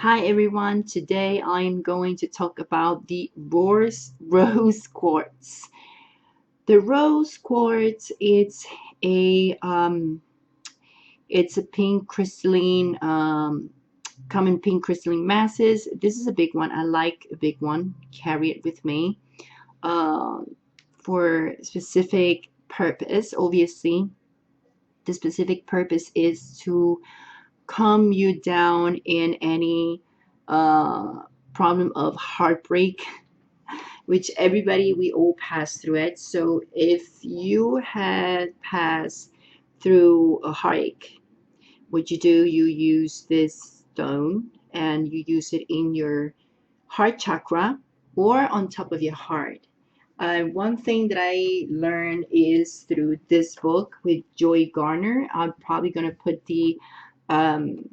Hi everyone, today I'm going to talk about the Rose Quartz. The Rose Quartz, it's a pink crystalline, common pink crystalline masses. This is a big one. I like a big one. Carry it with me uh, for specific purpose. Obviously, the specific purpose is to calm you down in any uh, problem of heartbreak, which everybody, we all pass through it. So if you had passed through a heartache, what you do, you use this stone and you use it in your heart chakra or on top of your heart. One thing that I learned is through this book with Joy Garner. I'm probably going to put um,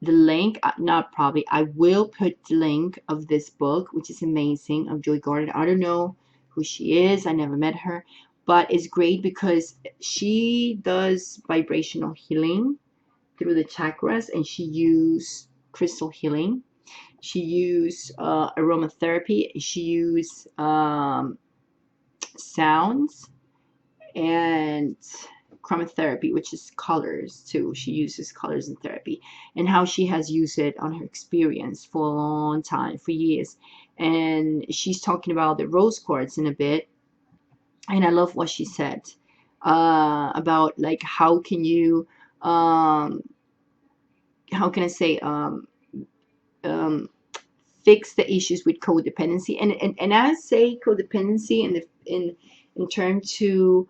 the link, not probably, I will put the link of this book, which is amazing, of Joy Garner. I don't know who she is. I never met her, but it's great because she does vibrational healing through the chakras, and she used crystal healing. She used aromatherapy. She used sounds and chromotherapy, which is colors too. She uses colors in therapy, and how she has used it on her experience for a long time, for years. And she's talking about the rose quartz in a bit, and I love what she said about like um, how can I say um, fix the issues with codependency, and I say codependency in term to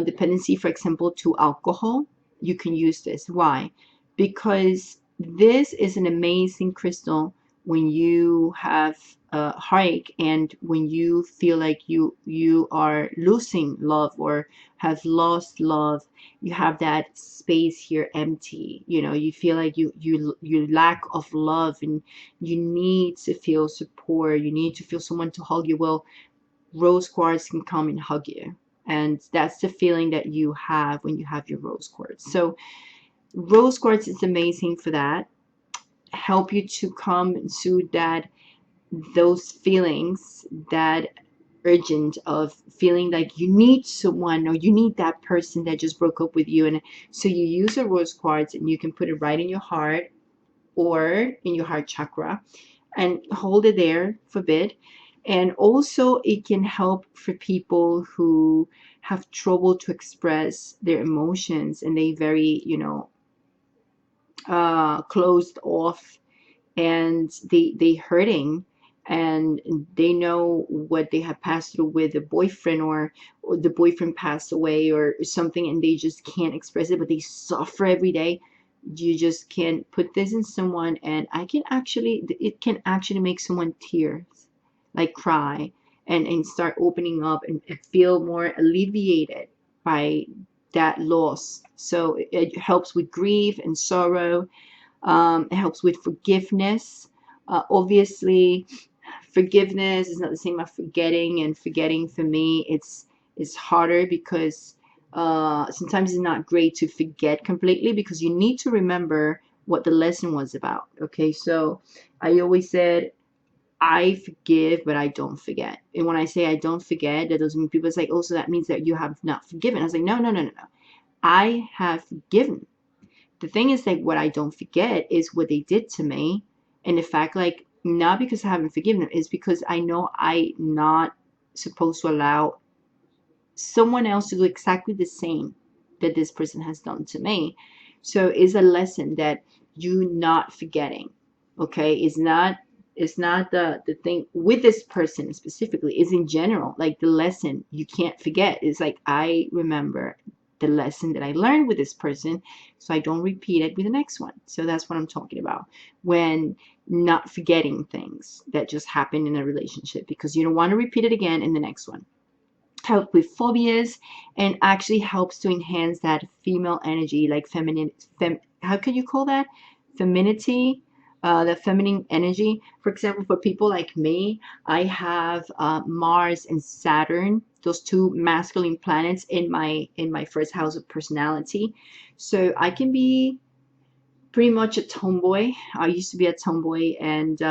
dependency, for example, to alcohol. You can use this. Why? Because this is an amazing crystal when you have a heartache and when you feel like you are losing love or have lost love. You have that space here empty, you feel like you lack of love, and you need to feel support, you need to feel someone to hug you. Well, rose quartz can come and hug you, and that's the feeling that you have when you have your rose quartz. So rose quartz is amazing for that, help you to come and soothe those feelings, that urgent of feeling like you need someone or you need that person that just broke up with you. And so you use a rose quartz and you can put it right in your heart or in your heart chakra and hold it there for a bit. And also it can help for people who have trouble to express their emotions, and they very closed off, and they hurting, and they know what they have passed through with a boyfriend, or the boyfriend passed away or something, and they just can't express it, but they suffer every day. You just can put this in someone, and it can actually make someone tears, like cry, and start opening up and feel more alleviated by that loss. So it helps with grief and sorrow. It helps with forgiveness. Obviously, forgiveness is not the same as forgetting, and forgetting for me, it's harder because sometimes it's not great to forget completely, because you need to remember what the lesson was about. Okay, so I always said I forgive, but I don't forget. And when I say I don't forget, that doesn't mean people say, oh, so that means that you have not forgiven. I was like, no, no, no, no, no. I have forgiven. The thing is, like, what I don't forget is what they did to me, and the fact, like, not because I haven't forgiven them, is because I know I not supposed to allow someone else to do exactly the same that this person has done to me. So it's a lesson that you not forgetting. Okay, it's not the thing with this person specifically, is in general, like the lesson you can't forget. It's like, I remember the lesson that I learned with this person, so I don't repeat it with the next one. So that's what I'm talking about when not forgetting things that just happened in a relationship, because you don't want to repeat it again in the next one. Help with phobias, and actually helps to enhance that female energy, like how can you call that, femininity, the feminine energy. For example, for people like me, I have Mars and Saturn, those two masculine planets in my first house of personality. So I can be pretty much a tomboy. I used to be a tomboy, and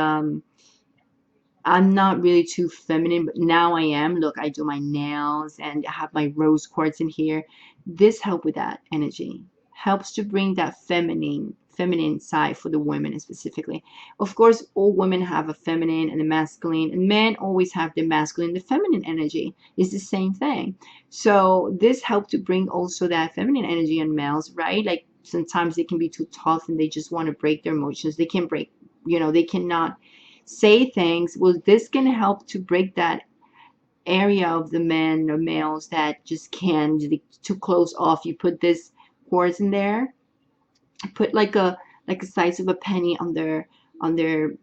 I'm not really too feminine, but now I am. Look, I do my nails and I have my rose quartz in here. This help with that energy. Helps to bring that feminine side for the women specifically. Of course, all women have a feminine and a masculine, and men always have the masculine, the feminine energy. It's the same thing. So this helped to bring also that feminine energy in males, right? Like sometimes they can be too tough and they just want to break their emotions. They can break, they cannot say things. Well, this can help to break that area of the men or males that just can't, too close off. You put this quartz in there, put like a size of a penny on their on their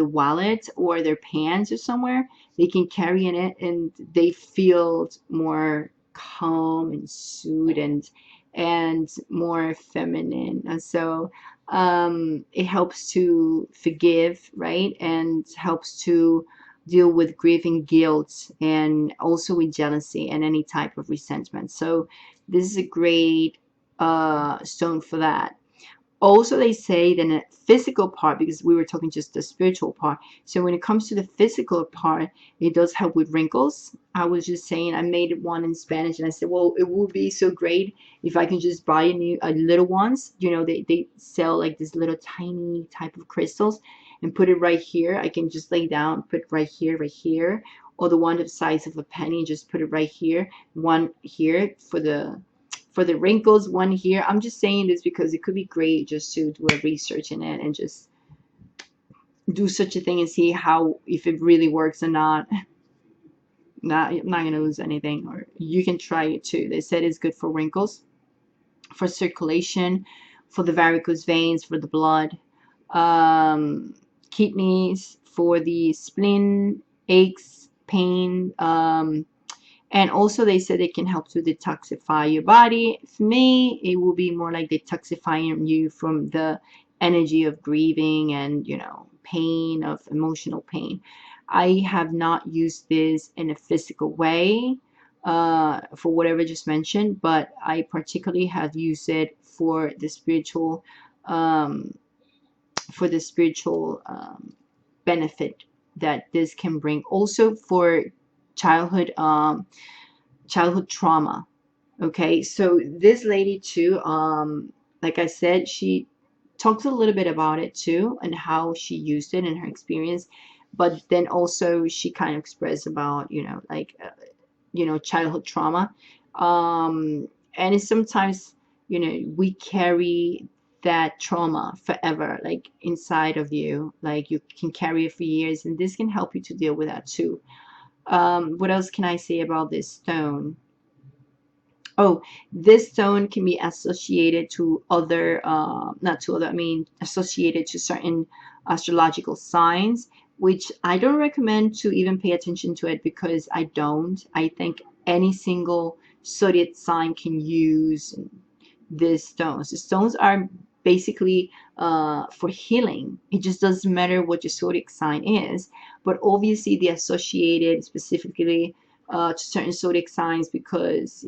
wallet or their pants or somewhere. They can carry in it and they feel more calm and soothed and more feminine. And so it helps to forgive, right, and helps to deal with grief and guilt, and also with jealousy and any type of resentment. So this is a great stone for that. Also, they say that a physical part, because we were talking just the spiritual part, so when it comes to the physical part, it does help with wrinkles. I was just saying, I made one in Spanish and I said, well, it would be so great if I can just buy a little ones. They sell like this little tiny type of crystals, and put it right here. I can just lay down, put right here, or the one the size of a penny, just put it right here, one here for the wrinkles, one here. I'm just saying this because it could be great just to do a research in it and just do such a thing and see how, if it really works or not. I'm not gonna lose anything. Or you can try it too. They said it's good for wrinkles, for circulation, for the varicose veins, for the blood, kidneys, for the spleen, aches, pain, and also they said it can help to detoxify your body. For me, it will be more like detoxifying you from the energy of grieving and, pain, of emotional pain. I have not used this in a physical way for whatever I just mentioned, but I particularly have used it um, for the spiritual benefit that this can bring. Also for childhood childhood trauma. Okay, so this lady too, like I said, she talks a little bit about it too and how she used it in her experience, but then also she kind of expressed about, childhood trauma. And it's sometimes, we carry that trauma forever, like inside of you, like you can carry it for years, and this can help you to deal with that too. What else can I say about this stone? Oh, this stone can be associated to other, not to other, I mean, associated to certain astrological signs, which I don't recommend to even pay attention to it, because I don't. I think any single zodiac sign can use these stones. The stones are basically for healing. It just doesn't matter what your zodiac sign is, but obviously they associated specifically to certain zodiac signs, because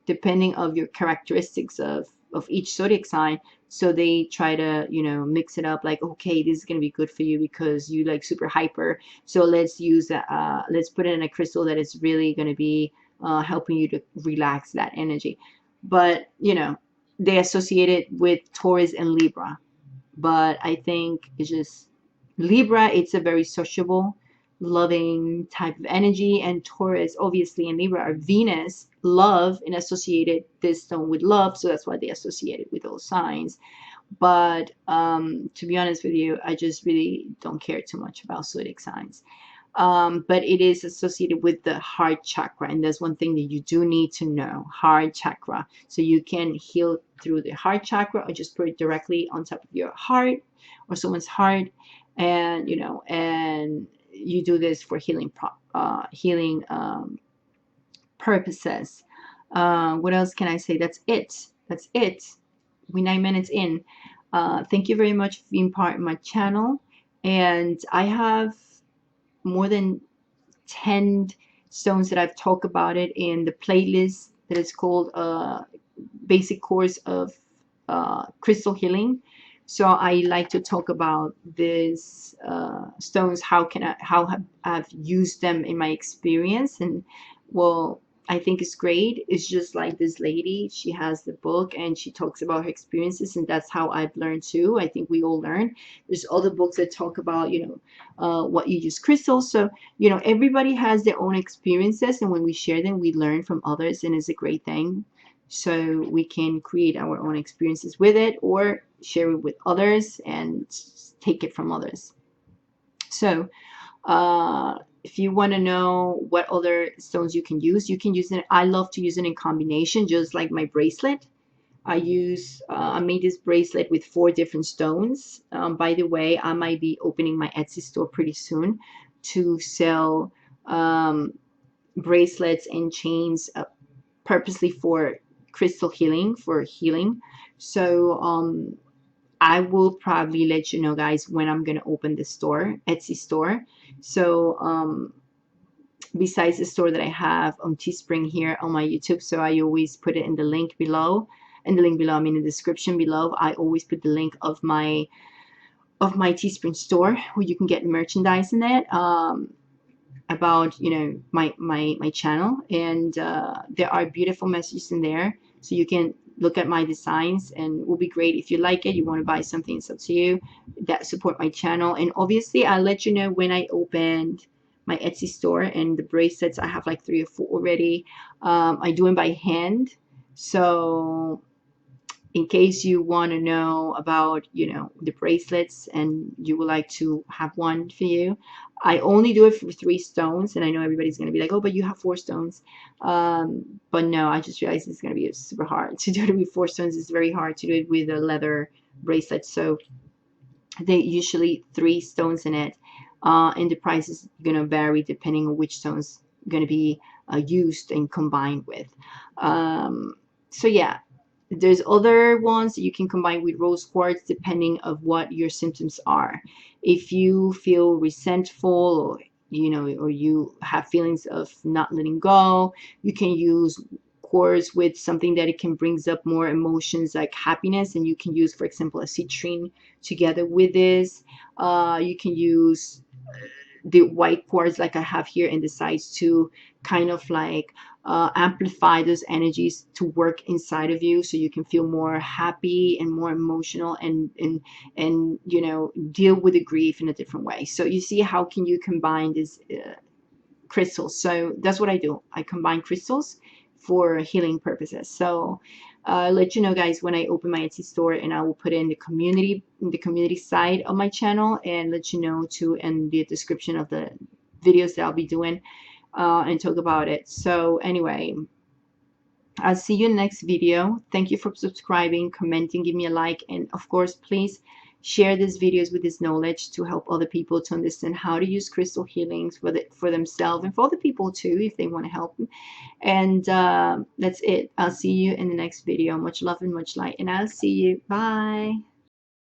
depending of your characteristics of each zodiac sign. So they try to mix it up, like, okay, this is going to be good for you because you like super hyper, so let's use that, let's put it in a crystal that is really going to be helping you to relax that energy. But they associate it with Taurus and Libra, but I think it's just Libra, it's a very sociable, loving type of energy, and Taurus obviously and Libra are Venus, love, and associated this stone with love, so that's why they associate it with those signs. But to be honest with you, I just really don't care too much about zodiac signs. But it is associated with the heart chakra, and that's one thing that you do need to know: heart chakra. So you can heal through the heart chakra, or just put it directly on top of your heart or someone's heart, and and you do this for healing purposes. What else can I say? That's it. We're 9 minutes in. Thank you very much for being part of my channel, and I have more than 10 stones that I've talked about it in the playlist that is called Basic Course of Crystal Healing, So I like to talk about these stones, how I've used them in my experience. And well, I think it's great. It's just like this lady, she has the book and she talks about her experiences, and that's how I've learned too. I think we all learn. There's other books that talk about, what you use crystals. So, everybody has their own experiences, and when we share them, we learn from others, and it's a great thing. So we can create our own experiences with it or share it with others and take it from others. So if you want to know what other stones you can use it. I love to use it in combination, just like my bracelet. I made this bracelet with 4 different stones. By the way, I might be opening my Etsy store pretty soon to sell bracelets and chains purposely for crystal healing, for healing. So I will probably let you know, guys, when I'm gonna open the store, Etsy store. So besides the store that I have on Teespring here on my YouTube, so I always put it in the link below. In the link below, I mean in the description below, I always put the link of my Teespring store where you can get merchandise in it. About my channel, and there are beautiful messages in there, so you can look at my designs, and it will be great if you like it, you want to buy something, it's up to you, that support my channel. And obviously I'll let you know when I opened my Etsy store, and the bracelets, I have like 3 or 4 already. I do them by hand, so in case you want to know about the bracelets and you would like to have one for you, I only do it for 3 stones. And I know everybody's going to be like, oh, but you have 4 stones. But no, I just realized it's going to be super hard to do it with 4 stones. It's very hard to do it with a leather bracelet, so they usually 3 stones in it, and the price is going to vary depending on which stones going to be used and combined with. So yeah, there's other ones that you can combine with rose quartz depending of what your symptoms are. If you feel resentful, or you have feelings of not letting go, you can use quartz with something that it can brings up more emotions like happiness, and you can use, for example, a citrine together with this. You can use the white quartz like I have here in the sides to kind of like amplify those energies to work inside of you, so you can feel more happy and more emotional, and deal with the grief in a different way. So you see how can you combine this crystals. So that's what I do. I combine crystals for healing purposes. So let you know, guys, when I open my Etsy store, and I will put it in the community side of my channel, and let you know too in the description of the videos that I'll be doing, and talk about it. So anyway, I'll see you in the next video. Thank you for subscribing, commenting, give me a like, and of course, please share these videos with this knowledge to help other people to understand how to use crystal healings for themselves and for other people too, if they want to help. And that's it. I'll see you in the next video. Much love and much light, and I'll see you. Bye.